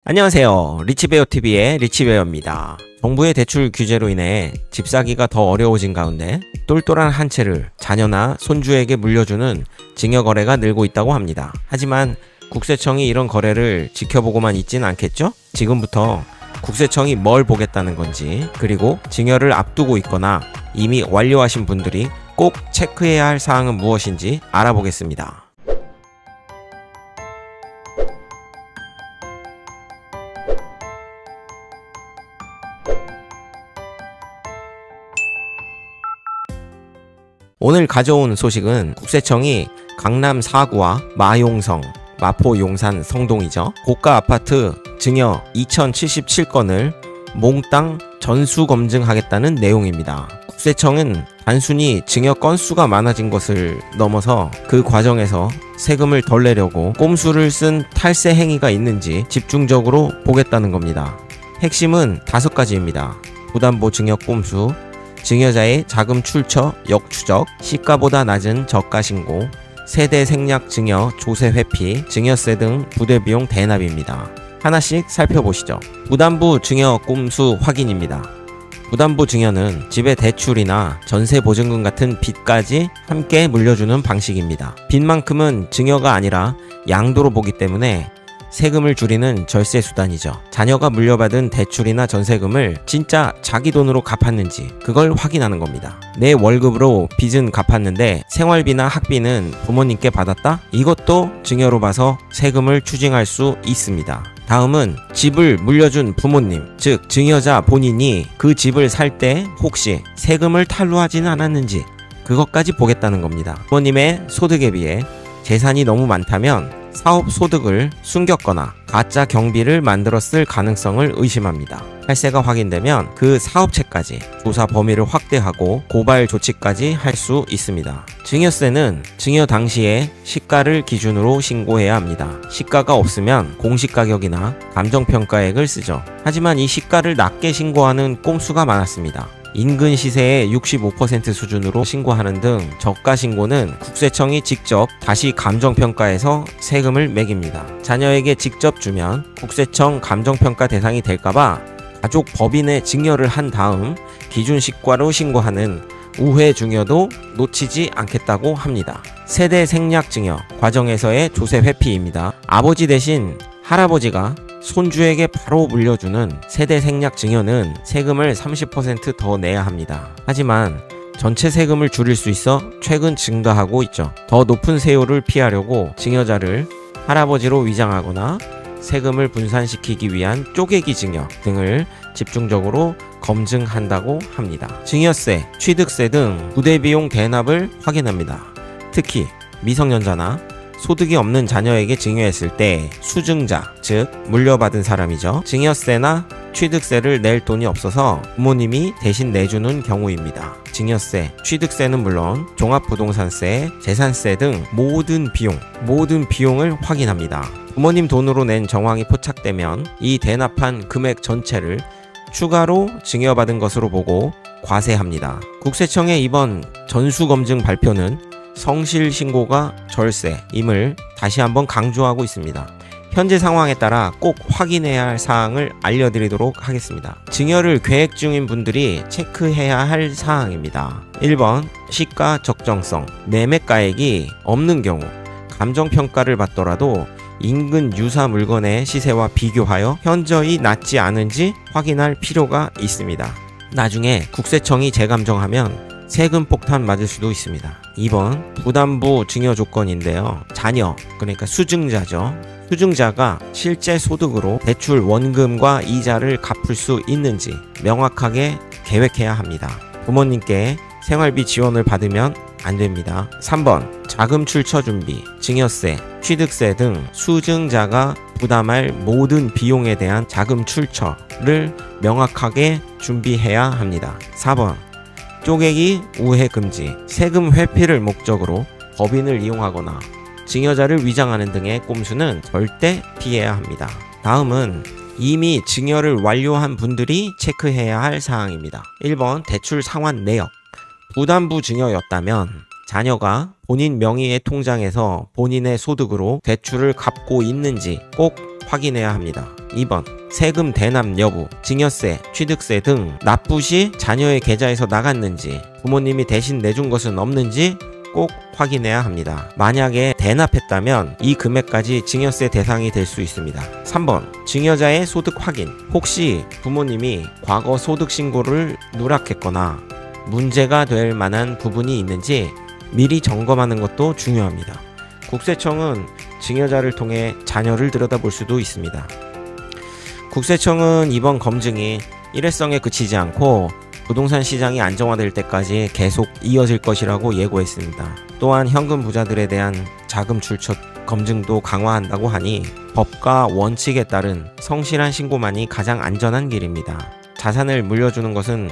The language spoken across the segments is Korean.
안녕하세요. 리치베어TV의 리치베어입니다. 정부의 대출 규제로 인해 집 사기가 더 어려워진 가운데 똘똘한 한 채를 자녀나 손주에게 물려주는 증여거래가 늘고 있다고 합니다. 하지만 국세청이 이런 거래를 지켜보고만 있진 않겠죠? 지금부터 국세청이 뭘 보겠다는 건지, 그리고 증여를 앞두고 있거나 이미 완료하신 분들이 꼭 체크해야 할 사항은 무엇인지 알아보겠습니다. 오늘 가져온 소식은 국세청이 강남 4구와 마용성, 마포 용산 성동이죠. 고가 아파트 증여 2077건을 몽땅 전수 검증하겠다는 내용입니다. 국세청은 단순히 증여 건수가 많아진 것을 넘어서 그 과정에서 세금을 덜 내려고 꼼수를 쓴 탈세 행위가 있는지 집중적으로 보겠다는 겁니다. 핵심은 5가지입니다. 부담보 증여 꼼수, 증여자의 자금 출처 역추적, 시가보다 낮은 저가 신고, 세대 생략 증여 조세 회피, 증여세 등 부대비용 대납입니다. 하나씩 살펴보시죠. 부담부 증여 꼼수 확인입니다. 부담부 증여는 집의 대출이나 전세보증금 같은 빚까지 함께 물려주는 방식입니다. 빚만큼은 증여가 아니라 양도로 보기 때문에 세금을 줄이는 절세 수단이죠. 자녀가 물려받은 대출이나 전세금을 진짜 자기 돈으로 갚았는지 그걸 확인하는 겁니다. 내 월급으로 빚은 갚았는데 생활비나 학비는 부모님께 받았다? 이것도 증여로 봐서 세금을 추징할 수 있습니다. 다음은 집을 물려준 부모님, 즉 증여자 본인이 그 집을 살 때 혹시 세금을 탈루하지는 않았는지 그것까지 보겠다는 겁니다. 부모님의 소득에 비해 재산이 너무 많다면 사업 소득을 숨겼거나 가짜 경비를 만들었을 가능성을 의심합니다. 탈세가 확인되면 그 사업체까지 조사 범위를 확대하고 고발 조치까지 할 수 있습니다. 증여세는 증여 당시에 시가를 기준으로 신고해야 합니다. 시가가 없으면 공시가격이나 감정평가액을 쓰죠. 하지만 이 시가를 낮게 신고하는 꼼수가 많았습니다. 인근 시세의 65% 수준으로 신고하는 등 저가 신고는 국세청이 직접 다시 감정평가해서 세금을 매깁니다. 자녀에게 직접 주면 국세청 감정평가 대상이 될까봐 가족 법인에 증여를 한 다음 기준 시가로 신고하는 우회 증여도 놓치지 않겠다고 합니다. 세대 생략 증여 과정에서의 조세 회피입니다. 아버지 대신 할아버지가 손주에게 바로 물려주는 세대 생략 증여는 세금을 30% 더 내야 합니다. 하지만 전체 세금을 줄일 수 있어 최근 증가하고 있죠. 더 높은 세율을 피하려고 증여자를 할아버지로 위장하거나 세금을 분산시키기 위한 쪼개기 증여 등을 집중적으로 검증한다고 합니다. 증여세, 취득세 등 부대비용 대납을 확인합니다. 특히 미성년자나 소득이 없는 자녀에게 증여했을 때 수증자, 즉 물려받은 사람이죠. 증여세나 취득세를 낼 돈이 없어서 부모님이 대신 내주는 경우입니다. 증여세, 취득세는 물론 종합부동산세, 재산세 등 모든 비용을 확인합니다. 부모님 돈으로 낸 정황이 포착되면 이 대납한 금액 전체를 추가로 증여받은 것으로 보고 과세합니다. 국세청의 이번 전수검증 발표는 성실신고가 절세임을 다시 한번 강조하고 있습니다. 현재 상황에 따라 꼭 확인해야 할 사항을 알려드리도록 하겠습니다. 증여를 계획 중인 분들이 체크해야 할 사항입니다. 1번 시가 적정성, 매매가액이 없는 경우 감정평가를 받더라도 인근 유사 물건의 시세와 비교하여 현저히 낮지 않은지 확인할 필요가 있습니다. 나중에 국세청이 재감정하면 세금 폭탄 맞을 수도 있습니다. 2번 부담부 증여 조건인데요. 자녀, 그러니까 수증자죠. 수증자가 실제 소득으로 대출 원금과 이자를 갚을 수 있는지 명확하게 계획해야 합니다. 부모님께 생활비 지원을 받으면 안 됩니다. 3번 자금 출처 준비, 증여세, 취득세 등 수증자가 부담할 모든 비용에 대한 자금 출처를 명확하게 준비해야 합니다. 4번 쪼개기 우회 금지, 세금 회피를 목적으로 법인을 이용하거나 증여자를 위장하는 등의 꼼수는 절대 피해야 합니다. 다음은 이미 증여를 완료한 분들이 체크해야 할 사항입니다. 1번 대출 상환 내역, 부담부 증여였다면 자녀가 본인 명의의 통장에서 본인의 소득으로 대출을 갚고 있는지 꼭 확인해야 합니다. 2번 세금 대납 여부, 증여세, 취득세 등 납부 시 자녀의 계좌에서 나갔는지, 부모님이 대신 내준 것은 없는지 꼭 확인해야 합니다. 만약에 대납했다면 이 금액까지 증여세 대상이 될 수 있습니다. 3번 증여자의 소득 확인, 혹시 부모님이 과거 소득 신고를 누락했거나 문제가 될 만한 부분이 있는지 미리 점검하는 것도 중요합니다. 국세청은 증여자를 통해 자녀를 들여다볼 수도 있습니다. 국세청은 이번 검증이 일회성에 그치지 않고 부동산 시장이 안정화될 때까지 계속 이어질 것이라고 예고했습니다. 또한 현금 부자들에 대한 자금 출처 검증도 강화한다고 하니 법과 원칙에 따른 성실한 신고만이 가장 안전한 길입니다. 자산을 물려주는 것은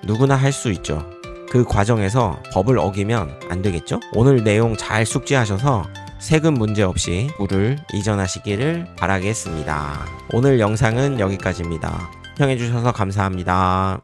누구나 할 수 있죠. 그 과정에서 법을 어기면 안 되겠죠? 오늘 내용 잘 숙지하셔서 세금 문제 없이 부를 이전하시기를 바라겠습니다. 오늘 영상은 여기까지입니다. 시청해주셔서 감사합니다.